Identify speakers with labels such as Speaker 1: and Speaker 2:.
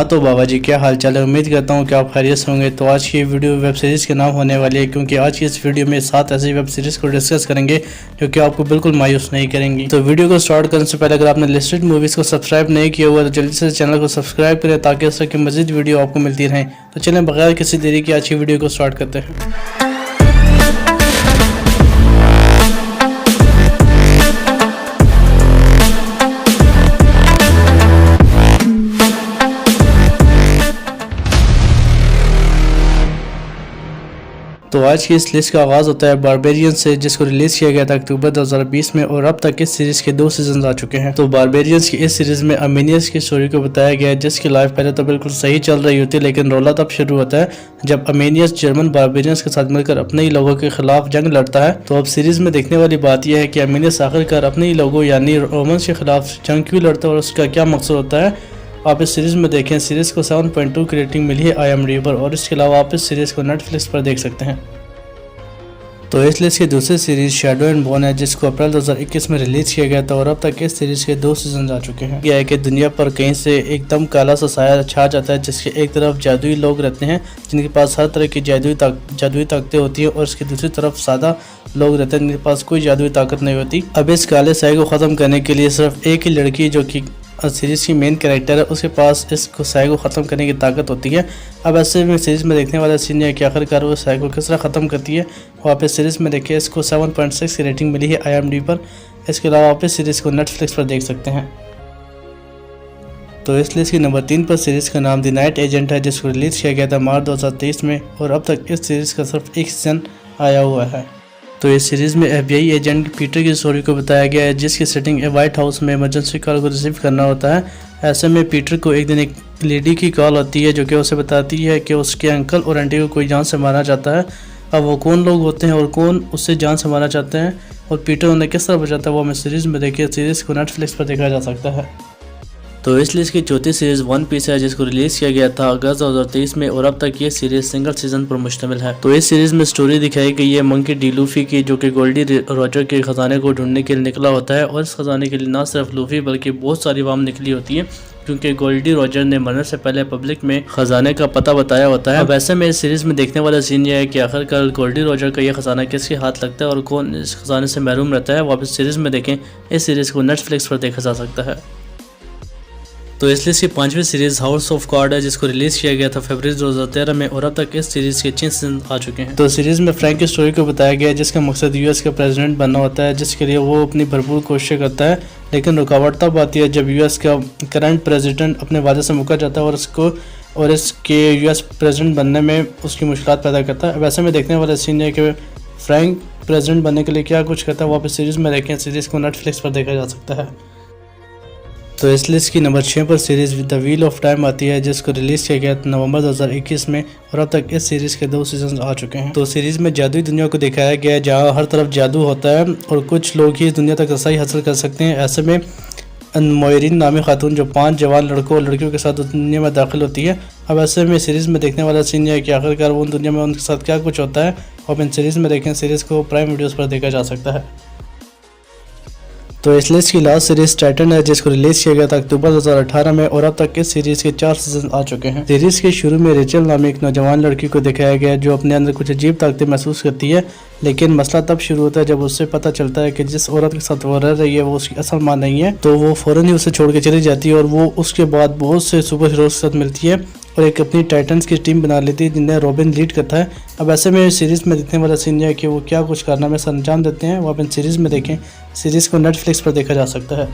Speaker 1: तो बाबा जी, क्या हाल चाल है। उम्मीद करता हूँ कि आप खैरियत से होंगे। तो आज की वीडियो वेब सीरीज़ के नाम होने वाली है, क्योंकि आज की इस वीडियो में 7 ऐसी वेब सीरीज़ को डिस्कस करेंगे जो कि आपको बिल्कुल मायूस नहीं करेंगी। तो वीडियो को स्टार्ट करने से पहले अगर आपने लिस्टेड मूवीज़ को सब्सक्राइब नहीं किया हुआ तो जल्दी से चैनल को सब्सक्राइब करें ताकि इस तरह की मज़ीद वीडियो आपको मिलती रहें। तो चलें बगैर किसी देरी की आज की वीडियो को स्टार्ट करते हैं। तो आज की इस लिस्ट का आगाज़ होता है बारबेरियन से, जिसको रिलीज़ किया गया था अक्टूबर 2020 में और अब तक इस सीरीज़ के 2 सीजन आ चुके हैं। तो बारबेरियंस की इस सीरीज़ में अमीनियस की स्टोरी को बताया गया है, जिसकी लाइफ पहले तो बिल्कुल सही चल रही होती है, लेकिन रोला तब शुरू होता है जब अमीनियस जर्मन बारबेरियंस के साथ मिलकर अपने ही लोगों के खिलाफ जंग लड़ता है। तो अब सीरीज़ में देखने वाली बात यह है कि अमीनियस आखिरकार अपने ही लोगों यानी रोमन्स के खिलाफ जंग क्यों लड़ता है और उसका क्या मकसद होता है। आप इस सीरीज़ में देखें। सीरीज़ को 7.2 की रेटिंग मिली है IMDb पर, और इसके अलावा आप इस सीरीज़ को नेटफ्लिक्स पर देख सकते हैं। तो इस लिस्ट की दूसरी सीरीज़ शैडो एंड बोन है, जिसको अप्रैल 2021 में रिलीज़ किया गया था और अब तक इस सीरीज़ के 2 सीजन आ चुके हैं। यह है कि दुनिया पर कहीं से एकदम काला सा साया छा जाता है, जिसके एक तरफ जादुई लोग रहते हैं जिनके पास हर तरह की जादुई ताकतें होती हैं, और इसकी दूसरी तरफ सादा लोग रहते हैं जिनके पास कोई जादुई ताकत नहीं होती। अब इस काले साए को ख़त्म करने के लिए सिर्फ एक ही लड़की, जो कि सीरीज़ की मेन कैरेक्टर है, उसके पास इस साए को ख़त्म करने की ताकत होती है। अब ऐसे में सीरीज़ में देखने वाला सीन है कि आखिरकार वो साए को किस तरह ख़त्म करती है। वो आप इस सीरीज़ में देखिए। इसको 7.6 की रेटिंग मिली है IMDb पर। इसके अलावा आप इस सीरीज़ को नेटफ्लिक्स पर देख सकते हैं। तो इस लिस्ट की नंबर 3 पर सीरीज़ का नाम द नाइट एजेंट है, जिसको रिलीज़ किया गया था मार्च 2023 में, और अब तक इस सीरीज़ का सिर्फ एक सीजन आया हुआ है। तो इस सीरीज़ में FBI एजेंट पीटर की स्टोरी को बताया गया है, जिसकी सेटिंग व्हाइट हाउस में इमरजेंसी कॉल को रिसीव करना होता है। ऐसे में पीटर को एक दिन एक लेडी की कॉल आती है, जो कि उसे बताती है कि उसके अंकल और आंटी को कोई जान से मारना चाहता है। अब वो कौन लोग होते हैं और कौन उससे जान से मारना चाहते हैं और पीटर उन्हें किस तरह बचाता है, वो हमें सीरीज़ में देखिए। सीरीज़ को नेटफ्लिक्स पर देखा जा सकता है। तो इस लिस्ट की चौथी सीरीज़ वन पीस है, जिसको रिलीज़ किया गया था अगस्त 2023 में, और अब तक ये सीरीज़ सिंगल सीजन पर मुश्तमिल है। तो इस सीरीज़ में स्टोरी दिखाई गई है मंकी डी लूफी की, जो कि गोल्डी रॉजर के ख़जाने को ढूंढने के लिए निकला होता है, और इस ख़जाने के लिए ना सिर्फ लूफी बल्कि बहुत सारी आवाम निकली होती है, क्योंकि गोल्डी रॉजर ने मरने से पहले पब्लिक में खजाने का पता बताया होता है। अब ऐसे में इस सीरीज़ में देखने वाला सीन यह है कि आखिरकार गोल्डी रॉजर का यह खजाना किसके हाथ लगता है और कौन इस खजाने से महरूम रहता है। वो आप इस सीरीज़ में देखें। इस सीरीज़ को नेटफ्लिक्स पर देखा जा सकता है। तो इस लिस्ट की 5वीं सीरीज़ हाउस ऑफ कार्ड है, जिसको रिलीज़ किया गया था फरवरी 2013 में, और अब तक इस सीरीज़ के 6 सीजन आ चुके हैं। तो सीरीज़ में फ्रैंक की स्टोरी को बताया गया है, जिसका मकसद US का प्रेसिडेंट बनना होता है, जिसके लिए वो अपनी भरपूर कोशिश करता है, लेकिन रुकावट तब आती है जब US का करंट प्रेसिडेंट अपने वादे से मुकर जाता है और इसके US प्रेसिडेंट बनने में उसकी मुश्किलात पैदा करता है। वैसे में देखने वाला सीन है कि फ्रैंक प्रेसिडेंट बनने के लिए क्या कुछ करता है, वो आप इस सीरीज़ में देखें। सीरीज़ को नेटफ्लिक्स पर देखा जा सकता है। तो इस लिस्ट की नंबर 6 पर series the wheel of time आती है, जिसको रिलीज़ किया गया नवंबर 2021 में, और अब तक इस सीरीज़ के 2 सीजन आ चुके हैं। तो सीरीज़ में जादुई दुनिया को दिखाया गया है, जहाँ हर तरफ जादू होता है और कुछ लोग ही इस दुनिया तक रसाई हासिल कर सकते हैं। ऐसे में मोयरीन नामी खातून, जो 5 जवान लड़कों और लड़कियों के साथ उस दुनिया में दाखिल होती है। अब ऐसे में सीरीज़ में देखने वाला सीन है कि आखिरकार वो उन दुनिया में उनके साथ क्या कुछ होता है, और इन सीरीज़ में देखें। सीरीज़ को प्राइम वीडियोज़ पर देखा जा सकता है। तो इस लिस्ट की लास्ट सीरीज़ टाइटन है, जिसको रिलीज़ किया गया था अक्टूबर 2018 में, और अब तक इस सीरीज़ के 4 सीजन आ चुके हैं। सीरीज़ के शुरू में रेचल नामी एक नौजवान लड़की को दिखाया गया है, जो अपने अंदर कुछ अजीब ताकतें महसूस करती है, लेकिन मसला तब शुरू होता है जब उससे पता चलता है कि जिस औरत के साथ वो रह रही है वो उसकी असल माँ नहीं है। तो वो फ़ौरन ही उसे छोड़ के चली जाती है, और वो उसके बाद बहुत से सुपर हीरोज़ के साथ मिलती है और एक अपनी टाइटन्स की टीम बना लेती है, जिन्हें रॉबिन लीड करता है। अब ऐसे में सीरीज़ में देखने वाला सीन है कि वो क्या कुछ कारनामे से अंजाम देते हैं, वो आप इन सीरीज़ में देखें। सीरीज़ को नेटफ्लिक्स पर देखा जा सकता है।